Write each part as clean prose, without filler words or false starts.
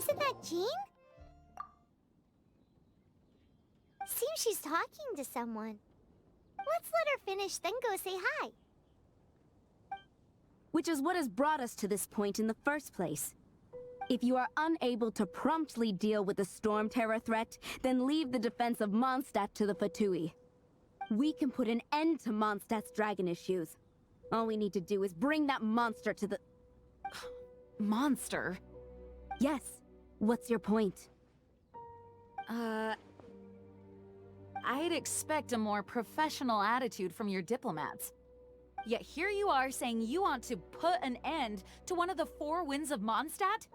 Isn't that Jean? Seems she's talking to someone. Let's let her finish, then go say hi. Which is what has brought us to this point in the first place. If you are unable to promptly deal with the Storm Terror threat, then leave the defense of Mondstadt to the Fatui. We can put an end to Mondstadt's dragon issues. All we need to do is bring that monster to the... Monster? Yes. What's your point? I'd expect a more professional attitude from your diplomats. Yet here you are saying you want to put an end to one of the four winds of Mondstadt?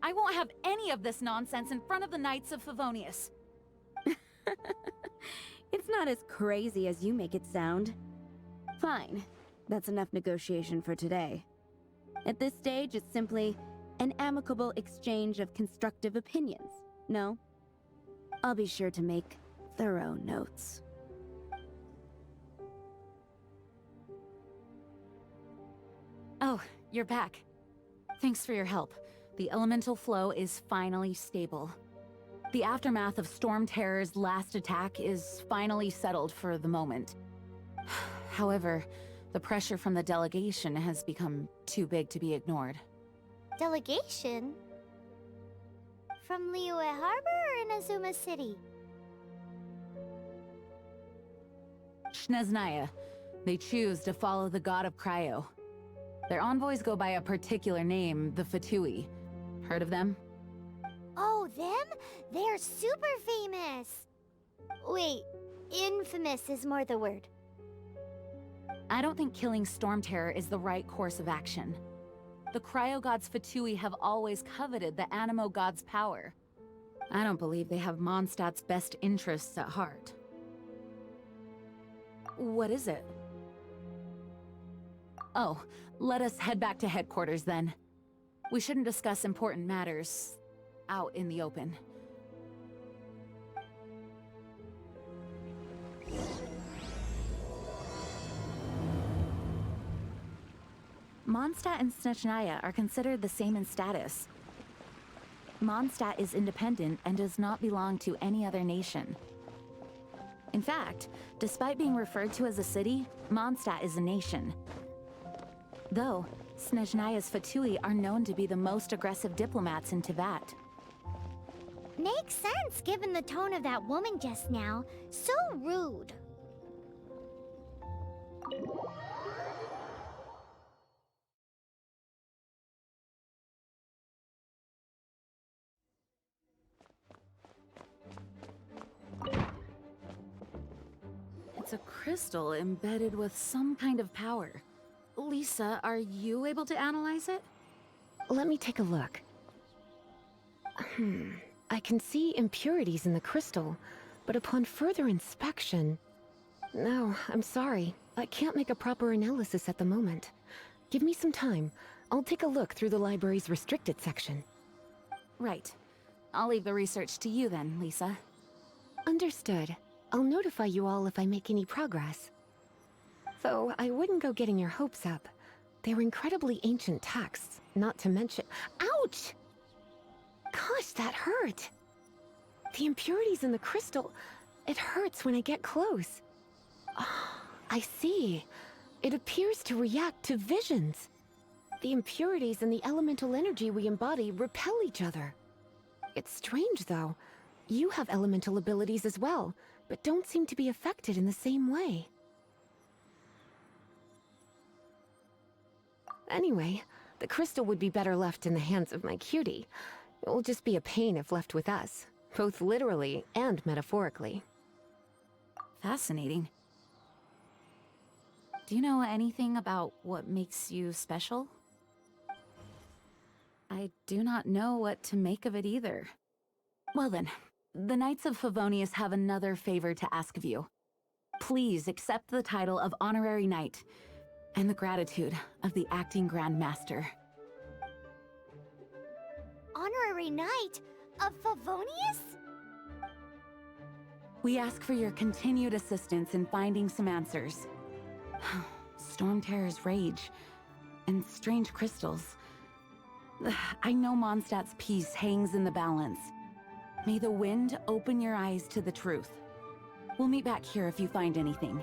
I won't have any of this nonsense in front of the Knights of Favonius. It's not as crazy as you make it sound. Fine. That's enough negotiation for today. At this stage, it's simply an amicable exchange of constructive opinions, no? I'll be sure to make thorough notes. Oh, you're back. Thanks for your help. The elemental flow is finally stable. The aftermath of Storm Terror's last attack is finally settled for the moment. However, the pressure from the delegation has become too big to be ignored. Delegation? From Liyue Harbor or Inazuma City? Snezhnaya. They choose to follow the god of Cryo. Their envoys go by a particular name, the Fatui. Heard of them? Oh, them? They're super famous! Wait, infamous is more the word. I don't think killing Storm Terror is the right course of action. The Cryo God's Fatui have always coveted the Animo God's power. I don't believe they have Mondstadt's best interests at heart. What is it? Oh, let us head back to headquarters then. We shouldn't discuss important matters out in the open. Mondstadt and Snezhnaya are considered the same in status. Mondstadt is independent and does not belong to any other nation. In fact, despite being referred to as a city, Mondstadt is a nation. Though, Snezhnaya's Fatui are known to be the most aggressive diplomats in Teyvat. Makes sense given the tone of that woman just now. So rude. It's a crystal embedded with some kind of power. Lisa, are you able to analyze it? Let me take a look. I can see impurities in the crystal, but upon further inspection... No, I'm sorry. I can't make a proper analysis at the moment. Give me some time. I'll take a look through the library's restricted section. Right. I'll leave the research to you then, Lisa. Understood. I'll notify you all if I make any progress. Though, I wouldn't go getting your hopes up. They're incredibly ancient texts, not to mention— Ouch! Gosh, that hurt! The impurities in the crystal— it hurts when I get close. Oh, I see. It appears to react to visions. The impurities and the elemental energy we embody repel each other. It's strange, though. You have elemental abilities as well, but don't seem to be affected in the same way. Anyway, the crystal would be better left in the hands of my cutie. It will just be a pain if left with us, both literally and metaphorically. Fascinating. Do you know anything about what makes you special? I do not know what to make of it either. Well then, the Knights of Favonius have another favor to ask of you. Please accept the title of Honorary Knight, and the gratitude of the Acting Grand Master. Honorary Knight of Favonius? We ask for your continued assistance in finding some answers. Storm Terror's rage, and strange crystals. I know Mondstadt's peace hangs in the balance. May the wind open your eyes to the truth. We'll meet back here if you find anything.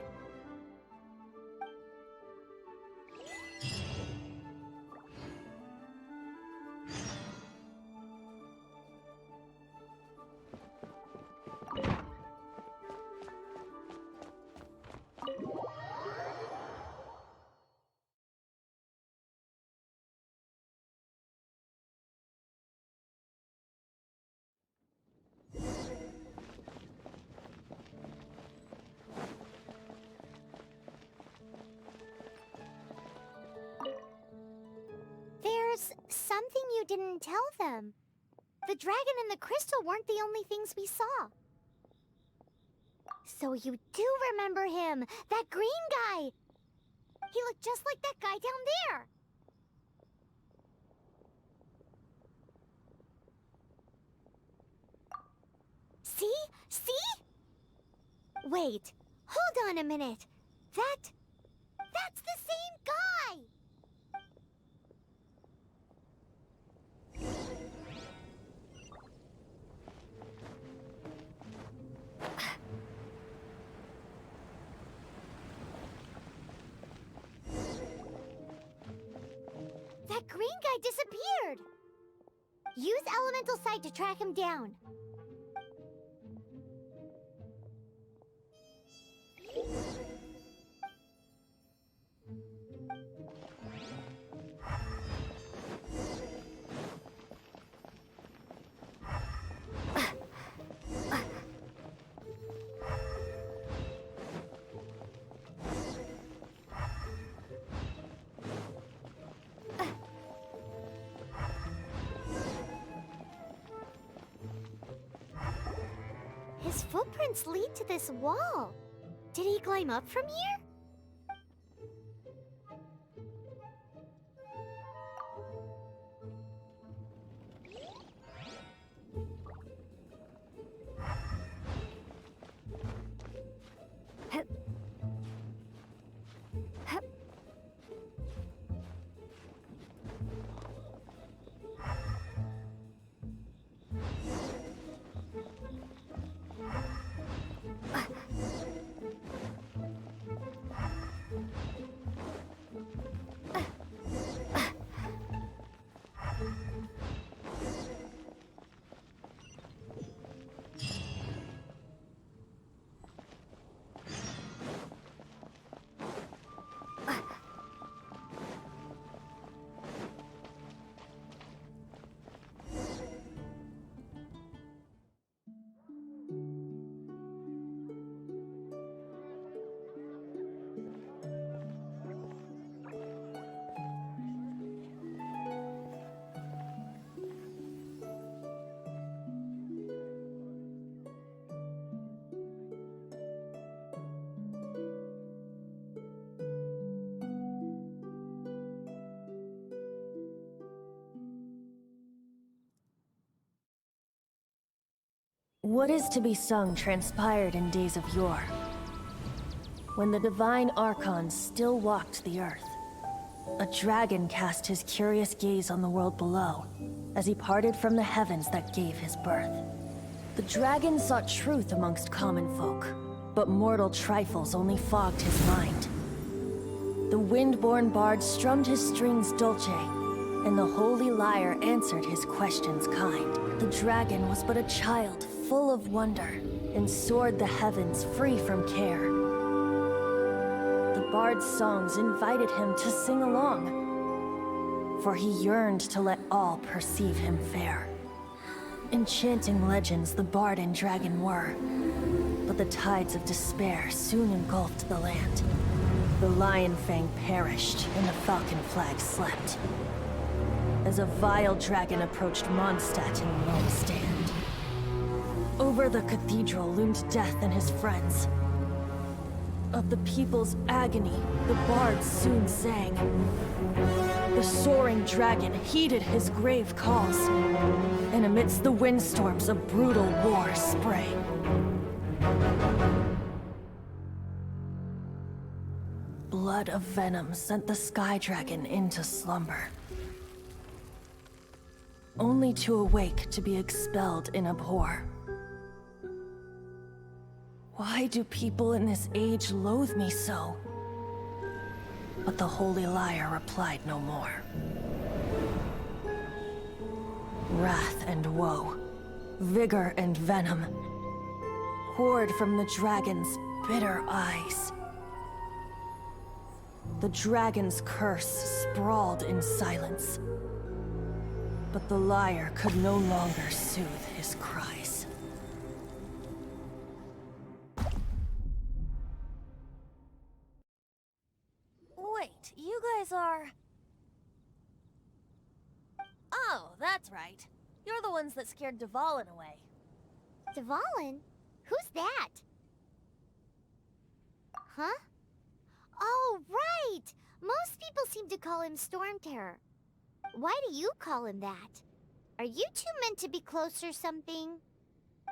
There's something you didn't tell them. The dragon and the crystal weren't the only things we saw. So you do remember him, that green guy. He looked just like that guy down there. See? See? Wait, hold on a minute. That's the same guy! That green guy disappeared! Use elemental sight to track him down. His footprints lead to this wall. Did he climb up from here? What is to be sung transpired in days of yore, when the divine archons still walked the earth. A dragon cast his curious gaze on the world below, as he parted from the heavens that gave his birth. The dragon sought truth amongst common folk, but mortal trifles only fogged his mind. The wind-born bard strummed his strings dulce, and the holy lyre answered his questions kind. The dragon was but a child, full of wonder, and soared the heavens free from care. The bard's songs invited him to sing along, for he yearned to let all perceive him fair. Enchanting legends the bard and dragon were, but the tides of despair soon engulfed the land. The lion fang perished, and the falcon flag slept, as a vile dragon approached Mondstadt in lone stand. Over the cathedral loomed death and his friends. Of the people's agony, the bard soon sang. The soaring dragon heeded his grave calls, and amidst the windstorms a brutal war sprang. Blood of venom sent the sky dragon into slumber. only to awake to be expelled in abhor. Why do people in this age loathe me so? But the holy liar replied no more. Wrath and woe, vigor and venom, poured from the dragon's bitter eyes. The dragon's curse sprawled in silence, but the liar could no longer soothe his cries. Wait, you guys are... Oh, that's right. You're the ones that scared Dvalin away. Dvalin? Who's that? Huh? Oh, right! Most people seem to call him Storm Terror. Why do you call him that? Are you two meant to be close or something?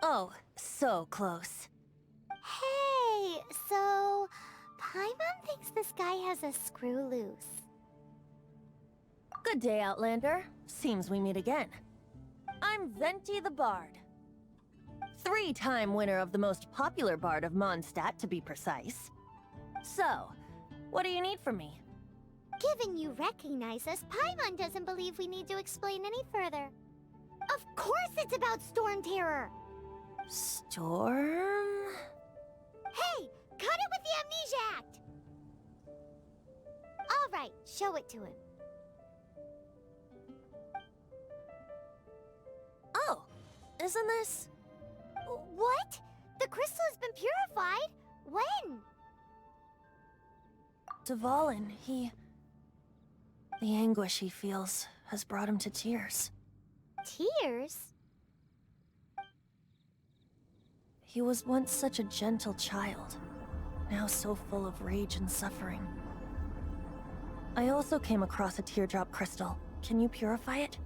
Oh, so close. Hey, so... Paimon thinks this guy has a screw loose. Good day, Outlander. Seems we meet again. I'm Venti the Bard. 3-time winner of the most popular bard of Mondstadt, to be precise. So, what do you need from me? Given you recognize us, Paimon doesn't believe we need to explain any further. Of course it's about Storm Terror! Storm? Hey! Cut it with the Amnesia Act! Alright, show it to him. Oh, isn't this... What? The crystal has been purified? When? Dvalin, the anguish he feels has brought him to tears. Tears? He was once such a gentle child, now so full of rage and suffering. I also came across a teardrop crystal. Can you purify it?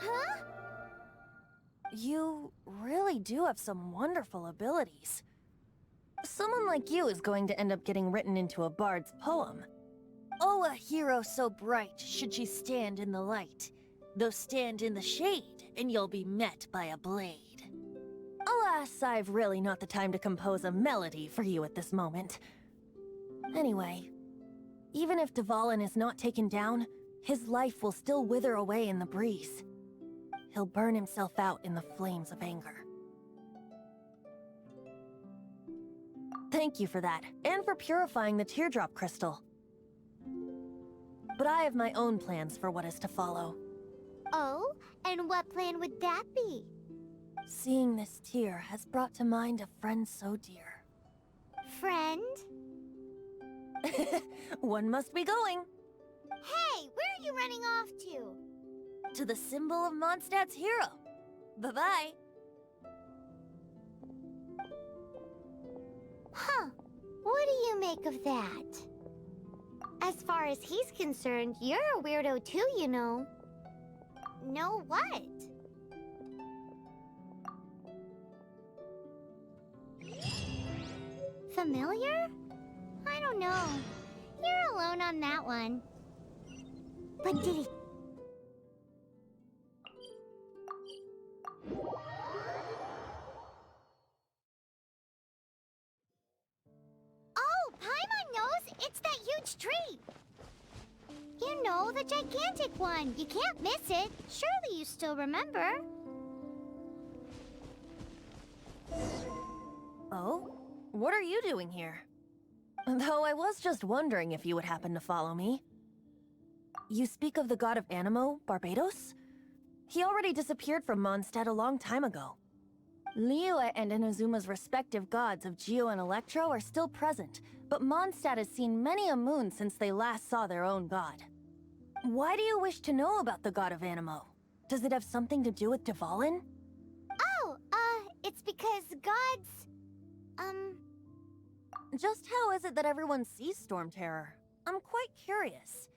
Huh? You really do have some wonderful abilities. Someone like you is going to end up getting written into a bard's poem. Oh, a hero so bright should she stand in the light, though stand in the shade, and you'll be met by a blade. Alas, I've really not the time to compose a melody for you at this moment. Anyway, even if Dvalin is not taken down, his life will still wither away in the breeze. He'll burn himself out in the flames of anger. Thank you for that, and for purifying the teardrop crystal. But I have my own plans for what is to follow. Oh? And what plan would that be? Seeing this tear has brought to mind a friend so dear. Friend? One must be going. Hey, where are you running off to? To the symbol of Mondstadt's hero. Bye-bye. Huh. What do you make of that? As far as he's concerned, you're a weirdo too, you know. Know what? Familiar? I don't know. You're alone on that one. But did he... Oh, Paimon knows! It's that huge tree! You know, the gigantic one. You can't miss it. Surely you still remember. Oh? What are you doing here? Though I was just wondering if you would happen to follow me. You speak of the god of Animo, Barbados? He already disappeared from Mondstadt a long time ago. Liyue and Inazuma's respective gods of Geo and Electro are still present, but Mondstadt has seen many a moon since they last saw their own god. Why do you wish to know about the god of Animo? Does it have something to do with Dvalin? Oh, it's because gods... Just how is it that everyone sees Storm Terror? I'm quite curious.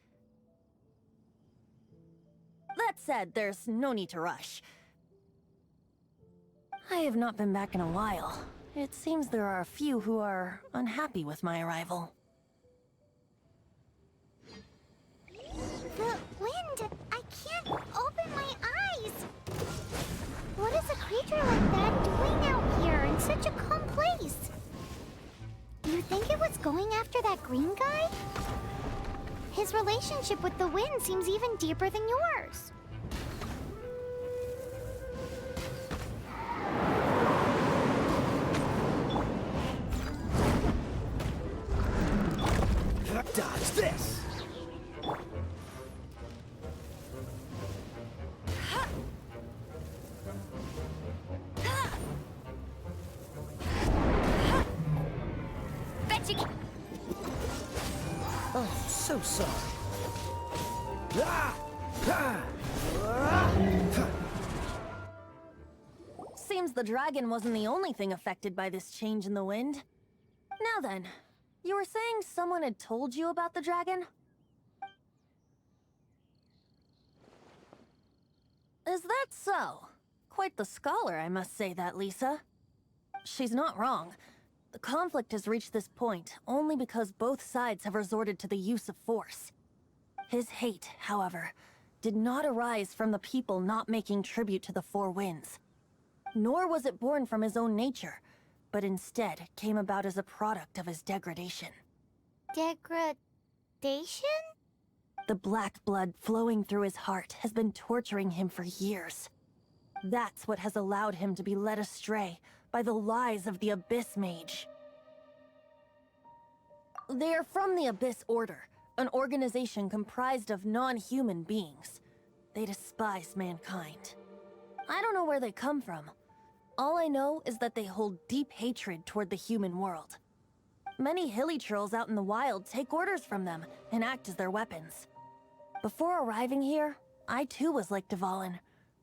said, there's no need to rush. I have not been back in a while. It seems there are a few who are unhappy with my arrival. The wind! I can't open my eyes! What is a creature like that doing out here in such a calm place? You think it was going after that green guy? His relationship with the wind seems even deeper than yours. Dodge this! Oh, so sorry. Seems the dragon wasn't the only thing affected by this change in the wind. Now then, you were saying someone had told you about the dragon? Is that so? Quite the scholar, I must say that, Lisa. She's not wrong. The conflict has reached this point only because both sides have resorted to the use of force. His hate, however, did not arise from the people not making tribute to the Four Winds. Nor was it born from his own nature, but instead came about as a product of his degradation. Degradation? The black blood flowing through his heart has been torturing him for years. That's what has allowed him to be led astray by the lies of the Abyss Mage. They are from the Abyss Order, an organization comprised of non-human beings. They despise mankind. I don't know where they come from. All I know is that they hold deep hatred toward the human world. Many hilly trolls out in the wild take orders from them and act as their weapons. Before arriving here, I too was like Dvalin,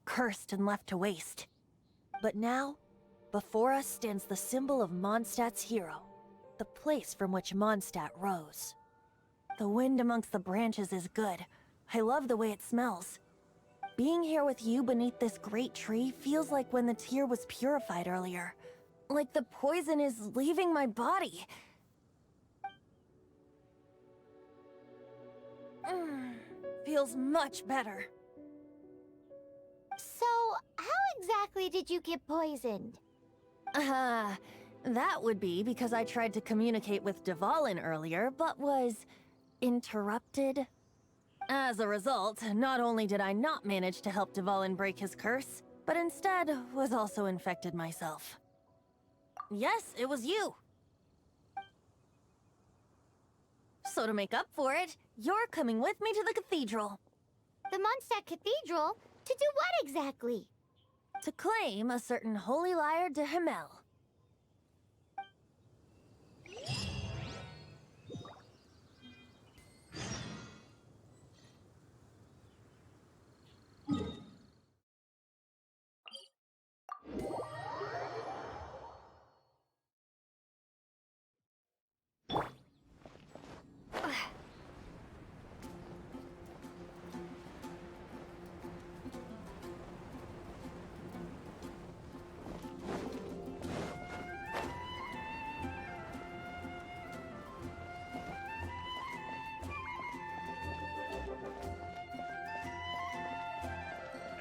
cursed and left to waste. But now, before us stands the symbol of Mondstadt's hero, the place from which Mondstadt rose. The wind amongst the branches is good. I love the way it smells. Being here with you beneath this great tree feels like when the tear was purified earlier. Like the poison is leaving my body. Feels much better. So, how exactly did you get poisoned? That would be because I tried to communicate with Dvalin earlier, but was interrupted. As a result, not only did I not manage to help Dvalin break his curse, but instead was also infected myself. Yes, it was you. So to make up for it, you're coming with me to the cathedral. The Mondstadt Cathedral? To do what exactly? To claim a certain holy lyre de Himmel.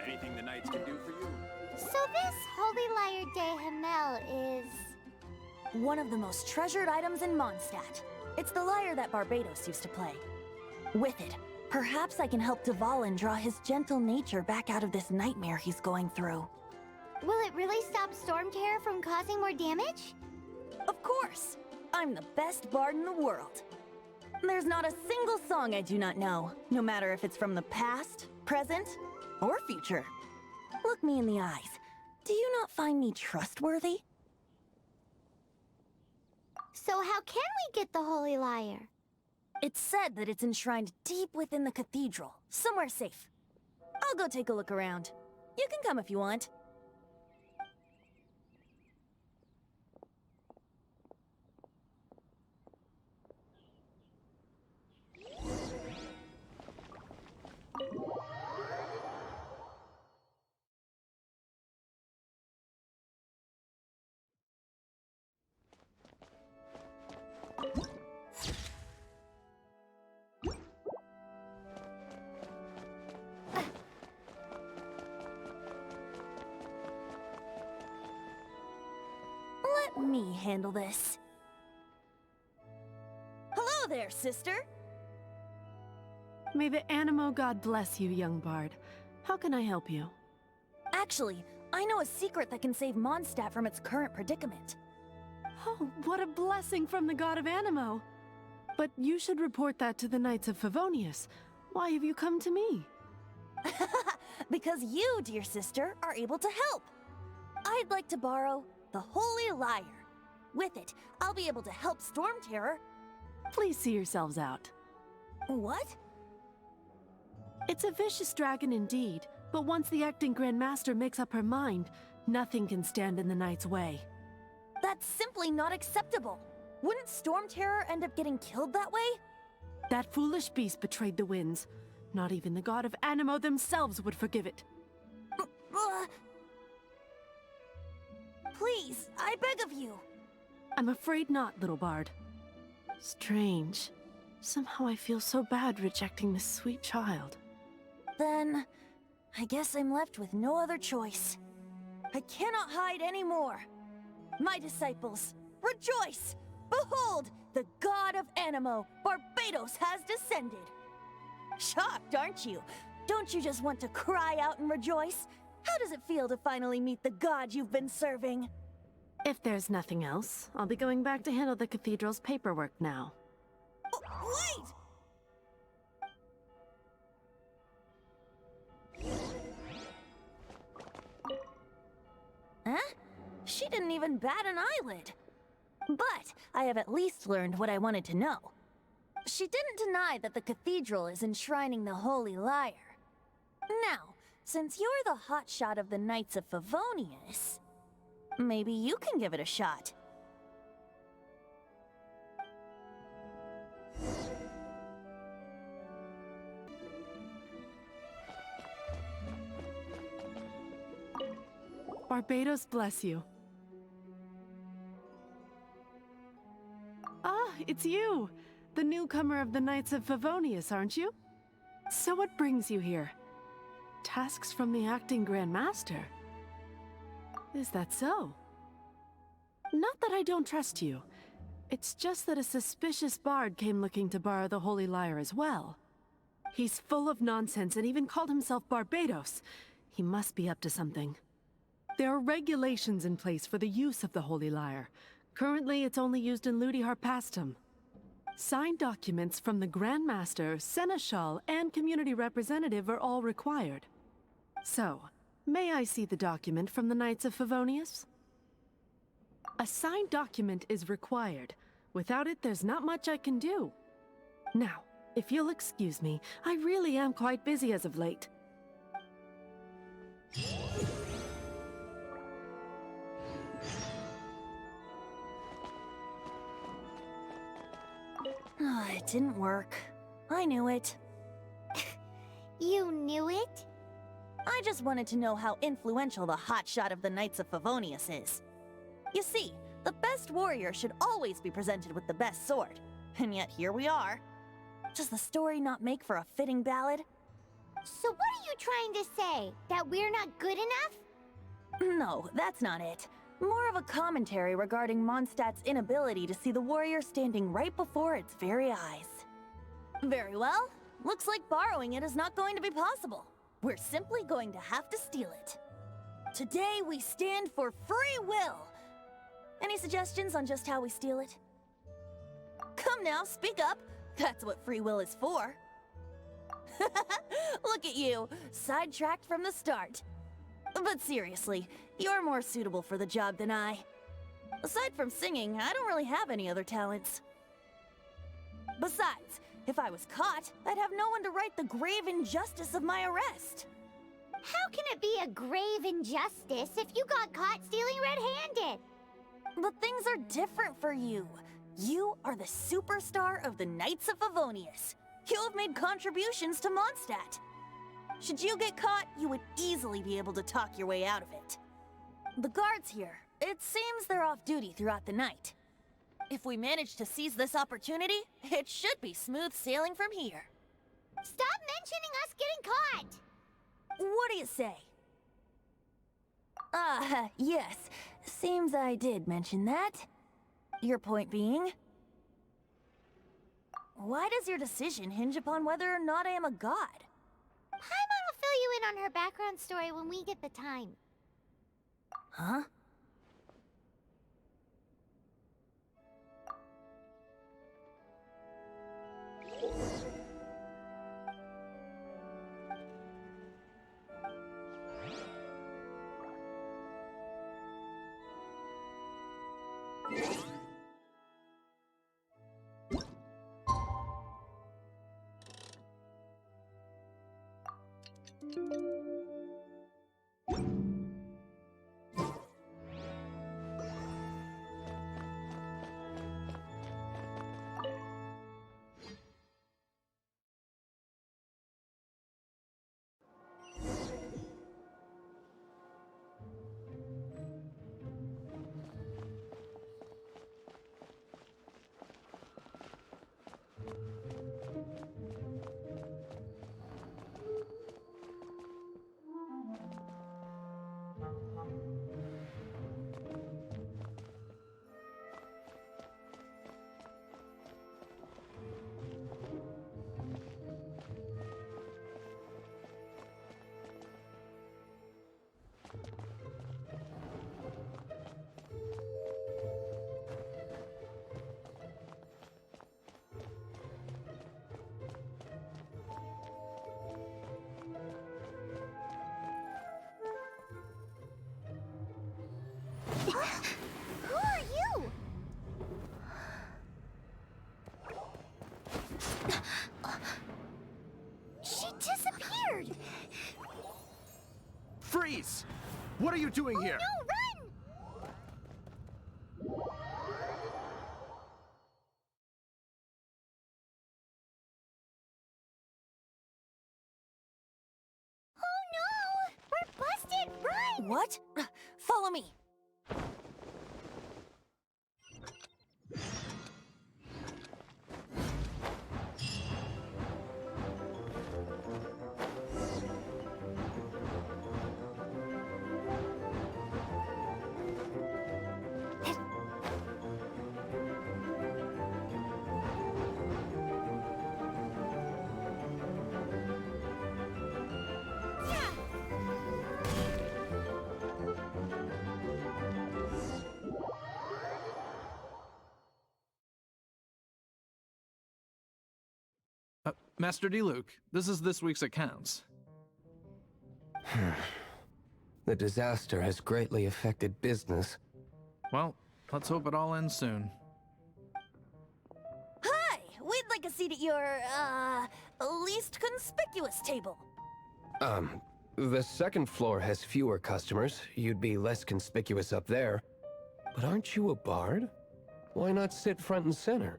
Anything the knights can do for you? So this Holy Lyre de Himmel is... One of the most treasured items in Mondstadt. It's the lyre that Barbados used to play. With it, perhaps I can help Dvalin draw his gentle nature back out of this nightmare he's going through. Will it really stop Storm Terror from causing more damage? Of course! I'm the best bard in the world. There's not a single song I do not know, no matter if it's from the past, present, or future. Look me in the eyes. Do you not find me trustworthy? So how can we get the Holy Lyre? It's said that it's enshrined deep within the cathedral, somewhere safe. I'll go take a look around. You can come if you want. me handle this. Hello there, sister! May the Animo god bless you, young bard. How can I help you? Actually, I know a secret that can save Mondstadt from its current predicament. Oh, what a blessing from the god of Animo! But you should report that to the Knights of Favonius. Why have you come to me? Because you, dear sister, are able to help. I'd like to borrow the Holy Lyre. With it, I'll be able to help Storm Terror. Please see yourselves out. What? It's a vicious dragon indeed, but once the acting Grand Master makes up her mind, nothing can stand in the Knight's way. That's simply not acceptable. Wouldn't Storm Terror end up getting killed that way? That foolish beast betrayed the winds. Not even the god of Animo themselves would forgive it. Please, I beg of you. I'm afraid not, little bard. Strange. Somehow I feel so bad rejecting this sweet child. Then, I guess I'm left with no other choice. I cannot hide anymore. My disciples, rejoice! Behold, the god of Animo, Barbados, has descended. Shocked, aren't you? Don't you just want to cry out and rejoice? How does it feel to finally meet the god you've been serving? If there's nothing else, I'll be going back to handle the cathedral's paperwork now. Oh, wait! Huh? She didn't even bat an eyelid. But I have at least learned what I wanted to know. She didn't deny that the cathedral is enshrining the Holy Lyre. Now, since you're the hotshot of the Knights of Favonius, maybe you can give it a shot. Barbados bless you. Ah, it's you! The newcomer of the Knights of Favonius, aren't you? So what brings you here? Tasks from the acting Grand Master? Is that so? Not that I don't trust you. It's just that a suspicious bard came looking to borrow the Holy Lyre as well. He's full of nonsense and even called himself Barbados. He must be up to something. There are regulations in place for the use of the Holy Lyre. Currently, it's only used in Ludi Harpastum. Signed documents from the Grand Master, Seneschal, and Community Representative are all required. So, may I see the document from the Knights of Favonius? A signed document is required. Without it, there's not much I can do. Now, if you'll excuse me, I really am quite busy as of late. It didn't work. I knew it. You knew it? I just wanted to know how influential the hotshot of the Knights of Favonius is. You see, the best warrior should always be presented with the best sword. And yet here we are. Does the story not make for a fitting ballad? So what are you trying to say? That we're not good enough? No, that's not it. More of a commentary regarding Mondstadt's inability to see the warrior standing right before its very eyes. Very well. Looks like borrowing it is not going to be possible. We're simply going to have to steal it. Today we stand for free will. Any suggestions on just how we steal it? Come now, speak up. That's what free will is for. Look at you, sidetracked from the start. But seriously, you're more suitable for the job than I. Aside from singing, I don't really have any other talents. Besides, if I was caught, I'd have no one to right the grave injustice of my arrest. How can it be a grave injustice if you got caught stealing red-handed? But things are different for you. You are the superstar of the Knights of Favonius. You have made contributions to Mondstadt. Should you get caught, you would easily be able to talk your way out of it. The guards here, it seems they're off duty throughout the night. If we manage to seize this opportunity, it should be smooth sailing from here. Stop mentioning us getting caught! What do you say? Yes. Seems I did mention that. Your point being? Why does your decision hinge upon whether or not I am a god? Paimon will fill you in on her background story when we get the time. Huh? Who are you? She disappeared! Freeze! What are you doing here? No, run! Oh no! We're busted! Run! What? Follow me. Master D-Luke, this is this week's accounts. The disaster has greatly affected business. Well, let's hope it all ends soon. Hi! We'd like a seat at your, least conspicuous table. The second floor has fewer customers. You'd be less conspicuous up there. But aren't you a bard? Why not sit front and center?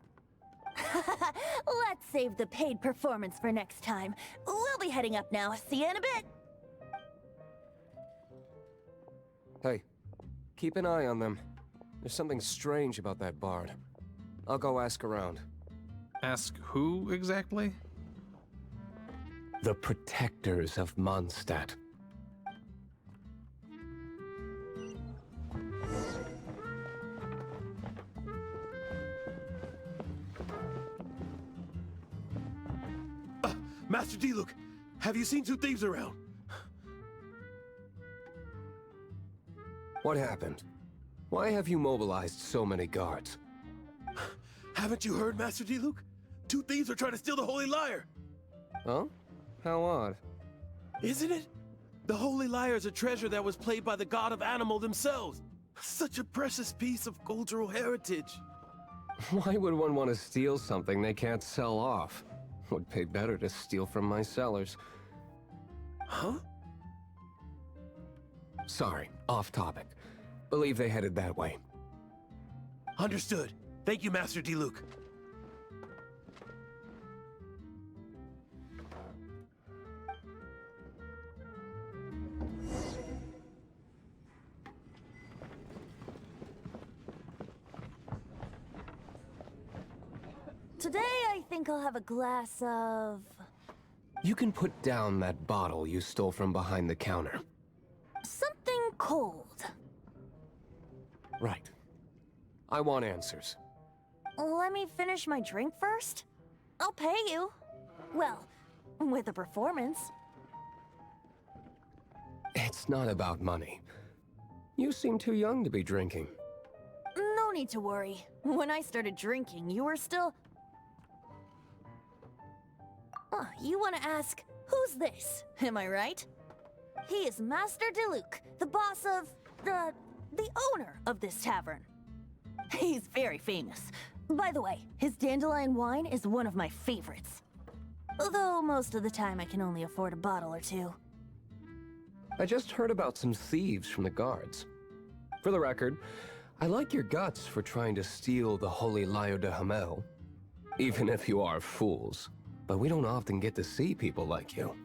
Let's save the paid performance for next time. We'll be heading up now. See you in a bit. Hey, keep an eye on them. There's something strange about that bard. I'll go ask around. Ask who exactly? The protectors of Mondstadt. Master D-Luke, have you seen two thieves around? What happened? Why have you mobilized so many guards? Haven't you heard, Master D-Luke? Two thieves are trying to steal the Holy Lyre! Huh? How odd. Isn't it? The Holy Lyre is a treasure that was played by the god of animal themselves. Such a precious piece of cultural heritage. Why would one want to steal something they can't sell off? Would pay better to steal from my sellers. Huh? Sorry, off topic. Believe they headed that way. Understood. Thank you, Master D-Luke. Today, I think I'll have a glass of... You can put down that bottle you stole from behind the counter. something cold. Right. I want answers. Let me finish my drink first. I'll pay you. Well, with a performance. It's not about money. You seem too young to be drinking. No need to worry. When I started drinking, you were still... Oh, you want to ask, who's this? Am I right? He is Master Diluc, the boss of... the owner of this tavern. He's very famous. By the way, his dandelion wine is one of my favorites. Although most of the time I can only afford a bottle or two. I just heard about some thieves from the guards. For the record, I like your guts for trying to steal the Holy Lyre de Hamel. Even if you are fools. But we don't often get to see people like you.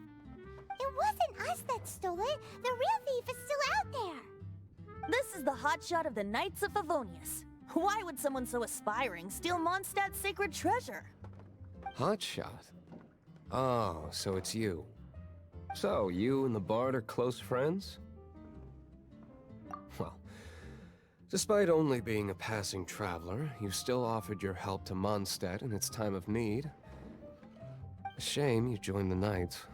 It wasn't us that stole it. The real thief is still out there. This is the hotshot of the Knights of Favonius. Why would someone so aspiring steal Mondstadt's sacred treasure? Hotshot? Oh, so it's you. So, you and the Bard are close friends? Well, despite only being a passing traveler, you still offered your help to Mondstadt in its time of need. A shame you joined the Knights.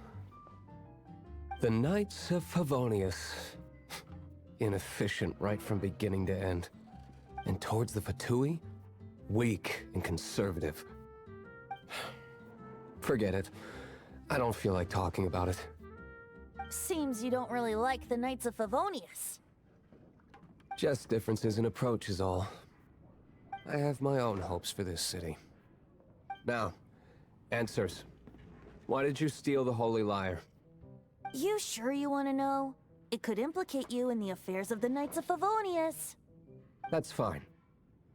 The Knights of Favonius. Inefficient right from beginning to end. And towards the Fatui, weak and conservative. Forget it. I don't feel like talking about it. Seems you don't really like the Knights of Favonius. Just differences in approach is all. I have my own hopes for this city. Now, answers. Why did you steal the Holy Lyre? You sure you want to know? It could implicate you in the affairs of the Knights of Favonius. That's fine.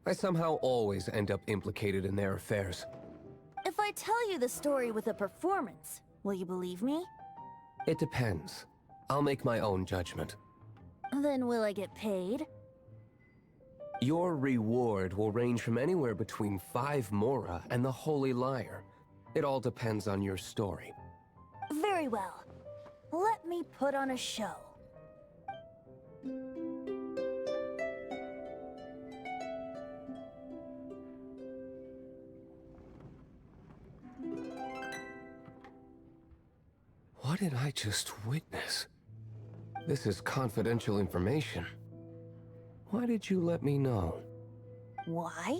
I somehow always end up implicated in their affairs. If I tell you the story with a performance, will you believe me? It depends. I'll make my own judgment. Then will I get paid? Your reward will range from anywhere between 5 Mora and the Holy Lyre. It all depends on your story. Very well. Let me put on a show. What did I just witness? This is confidential information. Why did you let me know? Why?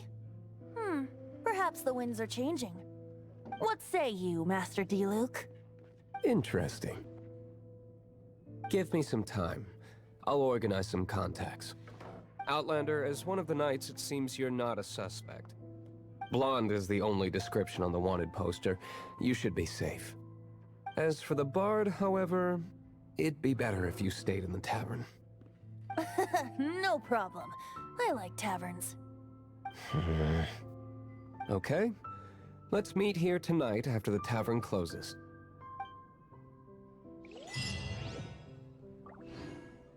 Perhaps the winds are changing. What say you, Master Diluc? Interesting. Give me some time. I'll organize some contacts. Outlander, as one of the knights, it seems you're not a suspect. Blonde is the only description on the wanted poster. You should be safe. As for the Bard, however, it'd be better if you stayed in the tavern. No problem. I like taverns. Okay. Let's meet here tonight after the tavern closes.